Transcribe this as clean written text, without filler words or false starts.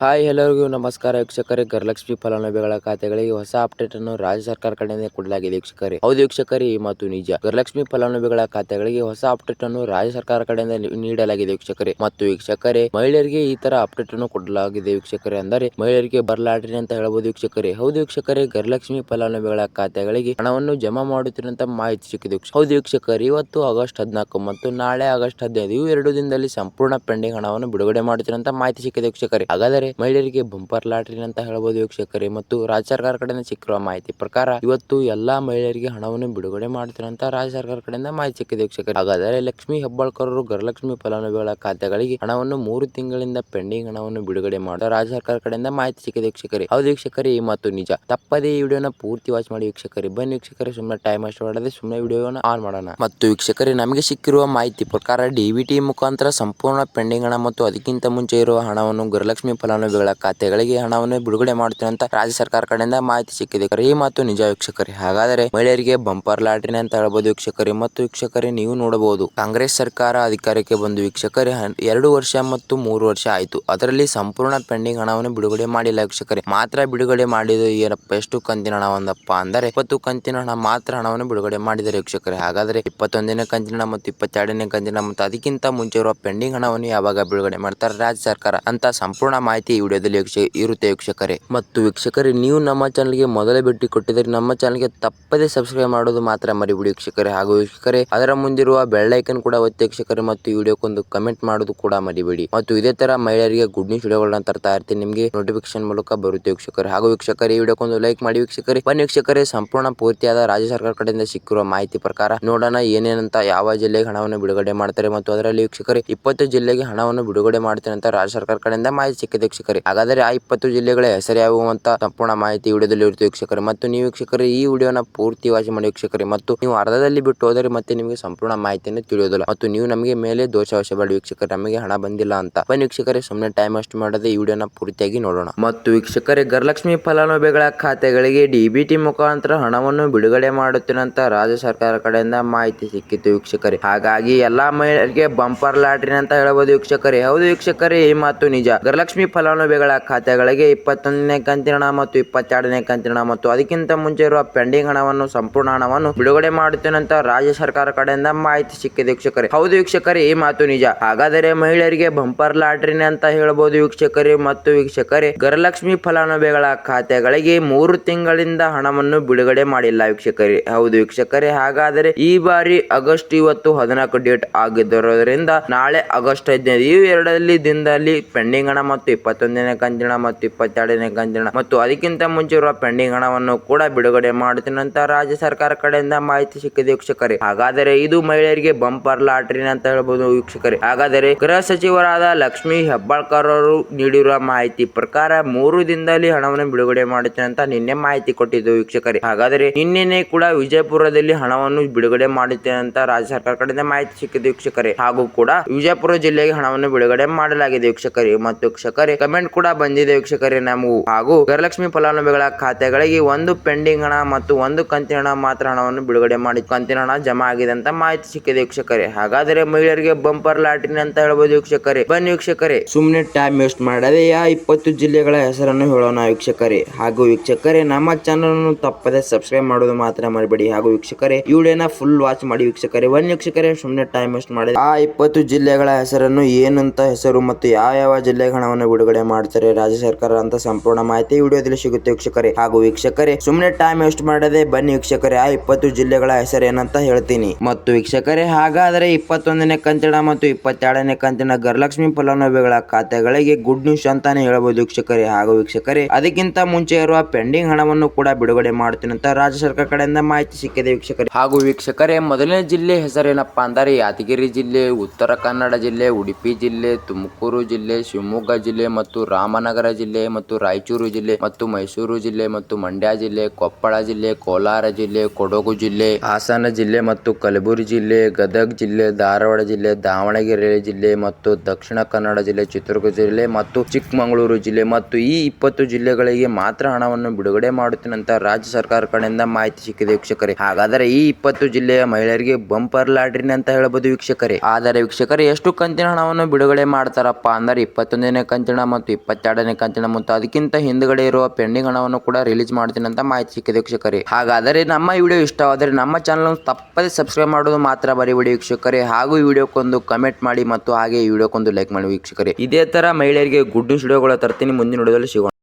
Hi ಎಲ್ಲರಿಗೂ ನಮಸ್ಕಾರ ವೀಕ್ಷಕರೇ. ಗೃಹಲಕ್ಷ್ಮಿ ಫಲಾನುಭವಿಗಳ ಖಾತೆಗಳಿಗೆ ಹೊಸ ಅಪ್ಡೇಟ್ ಅನ್ನು ರಾಜ್ಯ ಸರ್ಕಾರ ಕಡೆಯಿಂದ ಕೊಡಲಾಗಿದೆ ವೀಕ್ಷಕರೇ. ಹೌದು ವೀಕ್ಷಕರೇ, ಈ ಮಾತು ನಿಜ. ಗೃಹಲಕ್ಷ್ಮಿ ಫಲಾನುಭವಿಗಳ ಖಾತೆಗಳಿಗೆ ಹೊಸ ಅಪ್ಡೇಟ್ ಅನ್ನು ರಾಜ್ಯ ಸರ್ಕಾರ ಕಡೆಯಿಂದ ನೀಡಲಾಗಿದೆ ವೀಕ್ಷಕರೇ. ಮತ್ತು ವೀಕ್ಷಕರೇ, ಮಹಿಳೆಯರಿಗೆ ಈ ತರ ಅಪ್ಡೇಟ್ ಅನ್ನು ಕೊಡಲಾಗಿದೆ ವೀಕ್ಷಕರೇ. ಅಂದರೆ ಮಹಿಳೆಯರಿಗೆ ಬರಲಾಡ್ರಿ ಅಂತ ಹೇಳಬಹುದು ವೀಕ್ಷಕರೇ. ಹೌದು ವೀಕ್ಷಕರೇ, ಗೃಹಲಕ್ಷ್ಮಿ ಫಲಾನುಭವಿಗಳ ಖಾತೆಗಳಿಗೆ ಹಣವನ್ನು ಜಮಾ ಮಾಡುತ್ತಿರುವಂತ ಮಾಹಿತಿ ಸಿಕ್ಕಿದೆ. ಹೌದು ವೀಕ್ಷಕರೇ, ಇವತ್ತು ಆಗಸ್ಟ್ 14 ಮತ್ತು ನಾಳೆ ಆಗಸ್ಟ್ 15 ಇವು 2 ದಿನದಲ್ಲಿ ಸಂಪೂರ್ಣ ಪೆಂಡಿಂಗ್ ಹಣವನ್ನು ಬಿಡುಗಡೆ ಮಾಡುತ್ತಿರುವಂತ ಮಾಹಿತಿ ಸಿಕ್ಕಿದೆ ವೀಕ್ಷಕರೇ. ಹಾಗಾದರೆ ಮಹಿಳೆಯರಿಗೆ ಬಂಪರ್ ಲಾಟರಿ ಅಂತ ಹೇಳಬಹುದು ವೀಕ್ಷಕರೇ. ಮತ್ತು ರಾಜ್ಯ ಸರ್ಕಾರ ಕಡೆಯಿಂದ ಸಿಕ್ಕಿರುವ ಮಾಹಿತಿ ಪ್ರಕಾರ ಇವತ್ತು ಎಲ್ಲಾ ಮಹಿಳೆಯರಿಗೆ ಹಣವನ್ನು ಬಿಡುಗಡೆ ಮಾಡುತ್ತಿರುವಂತ ರಾಜ್ಯ ಸರ್ಕಾರ ಕಡೆಯಿಂದ ಮಾಹಿತಿ ಸಿಕ್ಕಿದೆ ವೀಕ್ಷಕರೇ. ಹಾಗಾದರೆ ಲಕ್ಷ್ಮಿ ಹೆಬ್ಬಾಳ್ಕರ್ ಗೃಹಲಕ್ಷ್ಮಿ ಫಲಾನುಭವಿಗಳ ಖಾತೆಗಳಿಗೆ ಹಣವನ್ನು 3 ತಿಂಗಳಿಂದ ಪೆಂಡಿಂಗ್ ಹಣವನ್ನು ಬಿಡುಗಡೆ ಮಾಡುವ ರಾಜ್ಯ ಸರ್ಕಾರ ಕಡೆಯಿಂದ ಮಾಹಿತಿ ಸಿಕ್ಕಿದೆ ವೀಕ್ಷಕರೇ. ಹೌದು ವೀಕ್ಷಕರೇ, ಈ ಮಾತು ನಿಜ. ತಪ್ಪದೇ ಈ ವಿಡಿಯೋನ ಪೂರ್ತಿ ವಾಚ್ ಮಾಡಿ ವೀಕ್ಷಕರೇ. ಬನ್ನಿ ವೀಕ್ಷಕರೇ, ಸುಮ್ಮನೆ ಟೈಮ್ ಅಷ್ಟು ಮಾಡದೆ ಸುಮ್ಮನೆ ವಿಡಿಯೋನ ಆನ್ ಮಾಡೋಣ. ಮತ್ತು ವೀಕ್ಷಕರೇ, ನಮಗೆ ಸಿಕ್ಕಿರುವ ಮಾಹಿತಿ ಪ್ರಕಾರ ಡಿಬಿಟಿ ಮುಖಾಂತರ ಸಂಪೂರ್ಣ ಪೆಂಡಿಂಗ್ ಹಣ ಮತ್ತು ಅದಕ್ಕಿಂತ ಮುಂಚೆ ಇರುವ ಹಣವನ್ನು ಗೃಹಲಕ್ಷ್ಮಿ ಫಲಾನುಭವಿಗಳ ಖಾತೆಗಳಿಗೆ ಹಣವನ್ನು ಬಿಡುಗಡೆ ಮಾಡುತ್ತಿರುವಂತ ರಾಜ್ಯ ಸರ್ಕಾರ ಕಡೆಯಿಂದ ಮಾಹಿತಿ ಸಿಕ್ಕಿದೆ. ಈ ಮಾತು ನಿಜ ವೀಕ್ಷಕರೇ. ಹಾಗಾದರೆ ಮಹಿಳೆಯರಿಗೆ ಬಂಪರ್ ಲಾಟರಿ ಅಂತ ಹೇಳಬಹುದು ವೀಕ್ಷಕರೇ. ಮತ್ತು ವೀಕ್ಷಕರೇ, ನೀವು ನೋಡಬಹುದು, ಕಾಂಗ್ರೆಸ್ ಸರ್ಕಾರ ಅಧಿಕಾರಕ್ಕೆ ಬಂದು ವೀಕ್ಷಕರೇ 2 ವರ್ಷ ಮತ್ತು 3 ವರ್ಷ ಆಯಿತು. ಅದರಲ್ಲಿ ಸಂಪೂರ್ಣ ಪೆಂಡಿಂಗ್ ಹಣವನ್ನು ಬಿಡುಗಡೆ ಮಾಡಿಲ್ಲ ವೀಕ್ಷಕರೇ. ಮಾತ್ರ ಬಿಡುಗಡೆ ಮಾಡಿದ ಏನಪ್ಪ, ಎಷ್ಟು ಕಂತಿನ ಹಣ ಒಂದಪ್ಪ ಅಂದರೆ 20 ಕಂತಿನ ಹಣ ಮಾತ್ರ ಹಣವನ್ನು ಬಿಡುಗಡೆ ಮಾಡಿದ್ದಾರೆ ವೀಕ್ಷಕರೇ. ಹಾಗಾದರೆ 21ನೇ ಕಂತಿನ ಹಣ ಮತ್ತು 22ನೇ ಕಂತಿನ ಮತ್ತು ಅದಕ್ಕಿಂತ ಮುಂಚೆ ಇರುವ ಪೆಂಡಿಂಗ್ ಹಣವನ್ನು ಯಾವಾಗ ಬಿಡುಗಡೆ ಮಾಡ್ತಾರೆ ರಾಜ್ಯ ಸರ್ಕಾರ ಅಂತ ಸಂಪೂರ್ಣ ಮಾಹಿತಿ ಈ ವಿಡಿಯೋದಲ್ಲಿ ಇರುತ್ತೆ ವೀಕ್ಷಕರೇ. ಮತ್ತು ವೀಕ್ಷಕರೇ, ನೀವು ನಮ್ಮ ಚಾನಲ್ಗೆ ಮೊದಲೇ ಭೇಟಿ ಕೊಟ್ಟಿದ್ದರೆ ನಮ್ಮ ಚಾನಲ್ಗೆ ತಪ್ಪದೇ ಸಬ್ಸ್ಕ್ರೈಬ್ ಮಾಡೋದು ಮಾತ್ರ ಮರಿಬಿಡಿ ವೀಕ್ಷಕರೇ. ಹಾಗೂ ವೀಕ್ಷಕರೇ, ಅದರ ಮುಂದಿರುವ ಬೆಲ್ ಐಕನ್ ಕೂಡ ಒತ್ತಿ ವೀಕ್ಷಕರೇ. ಮತ್ತು ಈ ವಿಡಿಯೋಕ್ಕೊಂದು ಕಮೆಂಟ್ ಮಾಡೋದು ಕೂಡ ಮರಿಬೇಡಿ. ಮತ್ತು ಇದೇ ತರ ಮಹಿಳೆಯರಿಗೆ ಗುಡ್ ನ್ಯೂಸ್ ವಿಡಿಯೋಗಳನ್ನ ತರ್ತಾ ಇರ್ತೀನಿ, ನಿಮಗೆ ನೋಟಿಫಿಕೇಶನ್ ಮೂಲಕ ಬರುತ್ತೆ ವೀಕ್ಷಕರೇ. ಹಾಗೂ ವೀಕ್ಷಕರೇ, ಈ ವಿಡಿಯೋಕ್ಕೊಂದು ಲೈಕ್ ಮಾಡಿ ವೀಕ್ಷಕರೇ. ಬನ್ನಿ ವೀಕ್ಷಕರೇ, ಸಂಪೂರ್ಣ ಪೂರ್ತಿಯಾದ ರಾಜ್ಯ ಸರ್ಕಾರ ಕಡೆಯಿಂದ ಸಿಕ್ಕಿರುವ ಮಾಹಿತಿ ಪ್ರಕಾರ ನೋಡೋಣ ಏನೇನಂತ, ಯಾವ ಜಿಲ್ಲೆಗೆ ಹಣವನ್ನು ಬಿಡುಗಡೆ ಮಾಡ್ತಾರೆ ಮತ್ತು ಅದರಲ್ಲಿ ವೀಕ್ಷಕರೇ 20 ಜಿಲ್ಲೆಗೆ ಹಣವನ್ನು ಬಿಡುಗಡೆ ಮಾಡ್ತಾರೆ ಅಂತ ರಾಜ್ಯ ಸರ್ಕಾರ ಕಡೆಯಿಂದ ಮಾಹಿತಿ ಸಿಕ್ಕಿದೆ ವೀಕ್ಷಕರೇ. ಹಾಗಾದರೆ ಆ 20 ಜಿಲ್ಲೆಗಳ ಹೆಸರು ಯಾವುವು ಅಂತ ಸಂಪೂರ್ಣ ಮಾಹಿತಿ ವಿಡಿಯೋದಲ್ಲಿ ಇರುತ್ತೆ ವೀಕ್ಷಕರೇ. ಮತ್ತು ನೀವು ವೀಕ್ಷಕರೇ ಈ ವಿಡಿಯೋನ ಪೂರ್ತಿ ವಾಚ್ ಮಾಡಿ ವೀಕ್ಷಕರೇ. ಮತ್ತು ನೀವು ಅರ್ಧದಲ್ಲಿ ಬಿಟ್ಟು ಹೋದರೆ ಮತ್ತೆ ನಿಮಗೆ ಸಂಪೂರ್ಣ ಮಾಹಿತಿಯನ್ನು ತಿಳಿಯೋದಿಲ್ಲ. ಮತ್ತು ನೀವು ನಮಗೆ ಮೇಲೆ ದೋಷವಶಬೇಡಿ ವೀಕ್ಷಕರೇ, ನಮಗೆ ಹಣ ಬಂದಿಲ್ಲ ಅಂತ. ಬನ್ನಿ ವೀಕ್ಷಕರೇ, ಸುಮ್ಮನೆ ಟೈಮ್ ಅಷ್ಟು ಮಾಡದೆ ಈ ವಿಡಿಯೋನ ಪೂರ್ತಿಯಾಗಿ ನೋಡೋಣ. ಮತ್ತು ವೀಕ್ಷಕರೇ, ಗೃಹಲಕ್ಷ್ಮಿ ಫಲಾನುಭವಿಗಳ ಖಾತೆಗಳಿಗೆ ಡಿಬಿಟಿ ಮುಖಾಂತರ ಹಣವನ್ನು ಬಿಡುಗಡೆ ಮಾಡುತ್ತಿರಂತ ರಾಜ್ಯ ಸರ್ಕಾರ ಕಡೆಯಿಂದ ಮಾಹಿತಿ ಸಿಕ್ಕಿತ್ತು ವೀಕ್ಷಕರೇ. ಹಾಗಾಗಿ ಎಲ್ಲಾ ಮಹಿಳೆಯರಿಗೆ ಬಂಪರ್ ಲಾಟರಿ ಅಂತ ಹೇಳಬಹುದು ವೀಕ್ಷಕರೇ. ಹೌದು ವೀಕ್ಷಕರೇ, ಈ ಮಾತು ನಿಜ. ಗೃಹಲಕ್ಷ್ಮಿ ಫಲಾನುಭವಿಗಳ ಖಾತೆಗಳಿಗೆ 21ನೇ ಕಂತಿನ ಹಣ ಮತ್ತು 22ನೇ ಕಂತಿನ ಹಣ ಮತ್ತು ಅದಕ್ಕಿಂತ ಮುಂಚೆ ಇರುವ ಪೆಂಡಿಂಗ್ ಹಣವನ್ನು ಸಂಪೂರ್ಣ ಹಣವನ್ನು ಬಿಡುಗಡೆ ಮಾಡುತ್ತೇನಂತ ರಾಜ್ಯ ಸರ್ಕಾರ ಕಡೆಯಿಂದ ಮಾಹಿತಿ ಸಿಕ್ಕಿದೆ ವೀಕ್ಷಕರೇ. ಹೌದು ವೀಕ್ಷಕರೇ, ಈ ಮಾತು ನಿಜ. ಹಾಗಾದರೆ ಮಹಿಳೆಯರಿಗೆ ಬಂಪರ್ ಲಾಟರಿನೇ ಅಂತ ಹೇಳಬಹುದು ವೀಕ್ಷಕರೇ. ಮತ್ತು ವೀಕ್ಷಕರೇ, ಗೃಹಲಕ್ಷ್ಮಿ ಫಲಾನುಭವಿಗಳ ಖಾತೆಗಳಿಗೆ 3 ತಿಂಗಳಿಂದ ಹಣವನ್ನು ಬಿಡುಗಡೆ ಮಾಡಿಲ್ಲ ವೀಕ್ಷಕರೇ. ಹೌದು ವೀಕ್ಷಕರೇ, ಹಾಗಾದರೆ ಈ ಬಾರಿ ಆಗಸ್ಟ್ ಇವತ್ತು 14 ಡೇಟ್ ಆಗಿದ್ದರಿಂದ ನಾಳೆ ಆಗಸ್ಟ್ 15 ಈ 2 ದಿನದಲ್ಲಿ ಪೆಂಡಿಂಗ್ ಹಣ ಮತ್ತು 21ನೇ ಕಂತಿನ ಮತ್ತು 22ನೇ ಕಂತಿನ ಮತ್ತು ಅದಕ್ಕಿಂತ ಮುಂಚೆ ಇರುವ ಪೆಂಡಿಂಗ್ ಹಣವನ್ನು ಕೂಡ ಬಿಡುಗಡೆ ಮಾಡುತ್ತೇನೆ ಅಂತ ರಾಜ್ಯ ಸರ್ಕಾರ ಕಡೆಯಿಂದ ಮಾಹಿತಿ ಸಿಕ್ಕಿದೆ ವೀಕ್ಷಕರೇ. ಹಾಗಾದರೆ ಇದು ಮಹಿಳೆಯರಿಗೆ ಬಂಪರ್ ಲಾಟರಿ ಅಂತ ಹೇಳಬಹುದು ವೀಕ್ಷಕರೇ. ಹಾಗಾದರೆ ಗೃಹ ಸಚಿವರಾದ ಲಕ್ಷ್ಮಿ ಹೆಬ್ಬಾಳ್ಕರ್ ಅವರು ನೀಡಿರುವ ಮಾಹಿತಿ ಪ್ರಕಾರ 3 ದಿನದಲ್ಲಿ ಹಣವನ್ನು ಬಿಡುಗಡೆ ಮಾಡುತ್ತೇನೆ ಅಂತ ನಿನ್ನೆ ಮಾಹಿತಿ ಕೊಟ್ಟಿದ್ದು ವೀಕ್ಷಕರೇ. ಹಾಗಾದರೆ ನಿನ್ನೆನೆ ಕೂಡ ವಿಜಯಪುರದಲ್ಲಿ ಹಣವನ್ನು ಬಿಡುಗಡೆ ಮಾಡುತ್ತೇನೆ ಅಂತ ರಾಜ್ಯ ಸರ್ಕಾರ ಕಡೆಯಿಂದ ಮಾಹಿತಿ ಸಿಕ್ಕಿದೆ ವೀಕ್ಷಕರೇ. ಹಾಗೂ ಕೂಡ ವಿಜಯಪುರ ಜಿಲ್ಲೆಗೆ ಹಣವನ್ನು ಬಿಡುಗಡೆ ಮಾಡಲಾಗಿದೆ ವೀಕ್ಷಕರೇ. ಮತ್ತು ವೀಕ್ಷಕರೇ, ಕಮೆಂಟ್ ಕೂಡ ಬಂದಿದೆ ವೀಕ್ಷಕರೇ ನಮಗೂ. ಹಾಗೂ ಗೃಹಲಕ್ಷ್ಮಿ ಫಲಾನುಭವಿಗಳ ಖಾತೆಗಳಿಗೆ 1 ಪೆಂಡಿಂಗ್ ಹಣ ಮತ್ತು 1 ಕಂತಿನ ಹಣ ಮಾತ್ರ ಹಣವನ್ನು ಬಿಡುಗಡೆ ಮಾಡಿ ಕಂತಿನ ಹಣ ಜಮಾ ಆಗಿದೆ ಅಂತ ಮಾಹಿತಿ ಸಿಕ್ಕಿದೆ ವೀಕ್ಷಕರೇ. ಹಾಗಾದರೆ ಮಹಿಳೆಯರಿಗೆ ಬಂಪರ್ ಲಾಟರಿ ಅಂತ ಹೇಳಬಹುದು ವೀಕ್ಷಕರೇ. ಬನ್ನಿ ವೀಕ್ಷಕರೇ, ಸುಮ್ಮನೆ ಟೈಮ್ ವೇಸ್ಟ್ ಮಾಡದೆ 20 ಜಿಲ್ಲೆಗಳ ಹೆಸರನ್ನು ಹೇಳೋಣ ವೀಕ್ಷಕರೇ. ಹಾಗೂ ವೀಕ್ಷಕರೇ, ನಮ್ಮ ಚಾನಲ್ ಅನ್ನು ತಪ್ಪದೆ ಸಬ್ಸ್ಕ್ರೈಬ್ ಮಾಡೋದು ಮಾತ್ರ ಮರಿಬೇಡಿ. ಹಾಗೂ ವೀಕ್ಷಕರೇ, ಈ ವಿಡಿಯೋನ ಫುಲ್ ವಾಚ್ ಮಾಡಿ ವೀಕ್ಷಕರೇ. ಬನ್ನಿ ವೀಕ್ಷಕರೇ, ಸುಮ್ಮನೆ ಟೈಮ್ ವೇಸ್ಟ್ ಮಾಡದೆ 20 ಜಿಲ್ಲೆಗಳ ಹೆಸರನ್ನು ಏನಂತ ಹೆಸರು ಮತ್ತು ಯಾವ ಜಿಲ್ಲೆಗೆ ಹಣವನ್ನು ಬಿಡುಗಡೆ ಮಾಡ್ತಾರೆ ರಾಜ್ಯ ಸರ್ಕಾರ ಅಂತ ಸಂಪೂರ್ಣ ಮಾಹಿತಿ ವಿಡಿಯೋದಲ್ಲಿ ಸಿಗುತ್ತೆ ವೀಕ್ಷಕರೇ. ಹಾಗೂ ವೀಕ್ಷಕರೇ, ಸುಮ್ಮನೆ ಟೈಮ್ ವೇಸ್ಟ್ ಮಾಡದೆ ಬನ್ನಿ ವೀಕ್ಷಕರೇ, 20 ಜಿಲ್ಲೆಗಳ ಹೆಸರು ಏನಂತ ಹೇಳ್ತೀನಿ. ಮತ್ತು ವೀಕ್ಷಕರೇ, ಹಾಗಾದರೆ 21ನೇ ಕಂತಿನ ಮತ್ತು 22ನೇ ಕಂತಿನ ಗೃಹಲಕ್ಷ್ಮಿ ಫಲಾನುಭವಿಗಳ ಖಾತೆಗಳಿಗೆ ಗುಡ್ ನ್ಯೂಸ್ ಅಂತಾನೆ ಹೇಳಬಹುದು ವೀಕ್ಷಕರೇ. ಹಾಗೂ ವೀಕ್ಷಕರೇ, ಅದಕ್ಕಿಂತ ಮುಂಚೆ ಇರುವ ಪೆಂಡಿಂಗ್ ಹಣವನ್ನು ಕೂಡ ಬಿಡುಗಡೆ ಮಾಡ್ತೀನಿ ಅಂತ ರಾಜ್ಯ ಸರ್ಕಾರ ಕಡೆಯಿಂದ ಮಾಹಿತಿ ಸಿಕ್ಕಿದೆ ವೀಕ್ಷಕರೇ. ಹಾಗೂ ವೀಕ್ಷಕರೇ, ಮೊದಲನೇ ಜಿಲ್ಲೆ ಹೆಸರೇನಪ್ಪಾ ಅಂದರೆ ಯಾದಗಿರಿ ಜಿಲ್ಲೆ, ಉತ್ತರ ಕನ್ನಡ ಜಿಲ್ಲೆ, ಉಡುಪಿ ಜಿಲ್ಲೆ, ತುಮಕೂರು ಜಿಲ್ಲೆ, ಶಿವಮೊಗ್ಗ ಜಿಲ್ಲೆ ಮತ್ತು ರಾಮನಗರ ಜಿಲ್ಲೆ ಮತ್ತು ರಾಯಚೂರು ಜಿಲ್ಲೆ ಮತ್ತು ಮೈಸೂರು ಜಿಲ್ಲೆ ಮತ್ತು ಮಂಡ್ಯ ಜಿಲ್ಲೆ, ಕೊಪ್ಪಳ ಜಿಲ್ಲೆ, ಕೋಲಾರ ಜಿಲ್ಲೆ, ಕೊಡಗು ಜಿಲ್ಲೆ, ಹಾಸನ ಜಿಲ್ಲೆ ಮತ್ತು ಕಲಬುರಗಿ ಜಿಲ್ಲೆ, ಗದಗ ಜಿಲ್ಲೆ, ಧಾರವಾಡ ಜಿಲ್ಲೆ, ದಾವಣಗೆರೆ ಜಿಲ್ಲೆ ಮತ್ತು ದಕ್ಷಿಣ ಕನ್ನಡ ಜಿಲ್ಲೆ, ಚಿತ್ರದುರ್ಗ ಜಿಲ್ಲೆ ಮತ್ತು ಚಿಕ್ಕಮಗಳೂರು ಜಿಲ್ಲೆ ಮತ್ತು ಈ 20 ಜಿಲ್ಲೆಗಳಿಗೆ ಮಾತ್ರ ಹಣವನ್ನು ಬಿಡುಗಡೆ ಮಾಡುತ್ತೇನೆ ಅಂತ ರಾಜ್ಯ ಸರ್ಕಾರ ಕಡೆಯಿಂದ ಮಾಹಿತಿ ಸಿಕ್ಕಿದೆ ವೀಕ್ಷಕರೇ. ಹಾಗಾದರೆ ಈ 20 ಜಿಲ್ಲೆಯ ಮಹಿಳೆಯರಿಗೆ ಬಂಪರ್ ಲಾಟರಿ ಅಂತ ಹೇಳಬಹುದು ವೀಕ್ಷಕರೇ. ಆದರೆ ವೀಕ್ಷಕರೇ, ಎಷ್ಟು ಕಂತಿನ ಹಣವನ್ನು ಬಿಡುಗಡೆ ಮಾಡ್ತಾರಪ್ಪ ಅಂದರೆ 21ನೇ ಕಂತಿನ ಮತ್ತು 22ನೇ ಕಂತಿನ ಮತ್ತು ಅದಕ್ಕಿಂತ ಹಿಂದ್ಗಡೆ ಇರುವ ಪೆಂಡಿಂಗ್ ಹಣವನ್ನು ಕೂಡ ರಿಲೀಸ್ ಮಾಡ್ತೀನಿ ಅಂತ ಮಾಹಿತಿ ಸಿಕ್ಕಿದೆ ವೀಕ್ಷಕರೇ. ಹಾಗಾದರೆ ನಮ್ಮ ವಿಡಿಯೋ ಇಷ್ಟವಾದರೆ ನಮ್ಮ ಚಾನಲ್ ತಪ್ಪದೆ ಸಬ್ಸ್ಕ್ರೈಬ್ ಮಾಡೋದು ಮಾತ್ರ ಮರಿಬೇಡಿ ವೀಕ್ಷಕರೇ. ಹಾಗೂ ಈ ವಿಡಿಯೋಕ್ಕೊಂದು ಕಮೆಂಟ್ ಮಾಡಿ ಮತ್ತು ಹಾಗೆ ಈ ವಿಡಿಯೋಕ್ಕೊಂದು ಲೈಕ್ ಮಾಡಿ ವೀಕ್ಷಕರೇ. ಇದೇ ತರ ಮಹಿಳೆಯರಿಗೆ ಗುಡ್ ನ್ಯೂಸ್ ವಿಡಿಯೋಗಳ ತರ್ತೀನಿ. ಮುಂದಿನ ವಿಡಿಯೋದಲ್ಲಿ ಸಿಗೋಣ.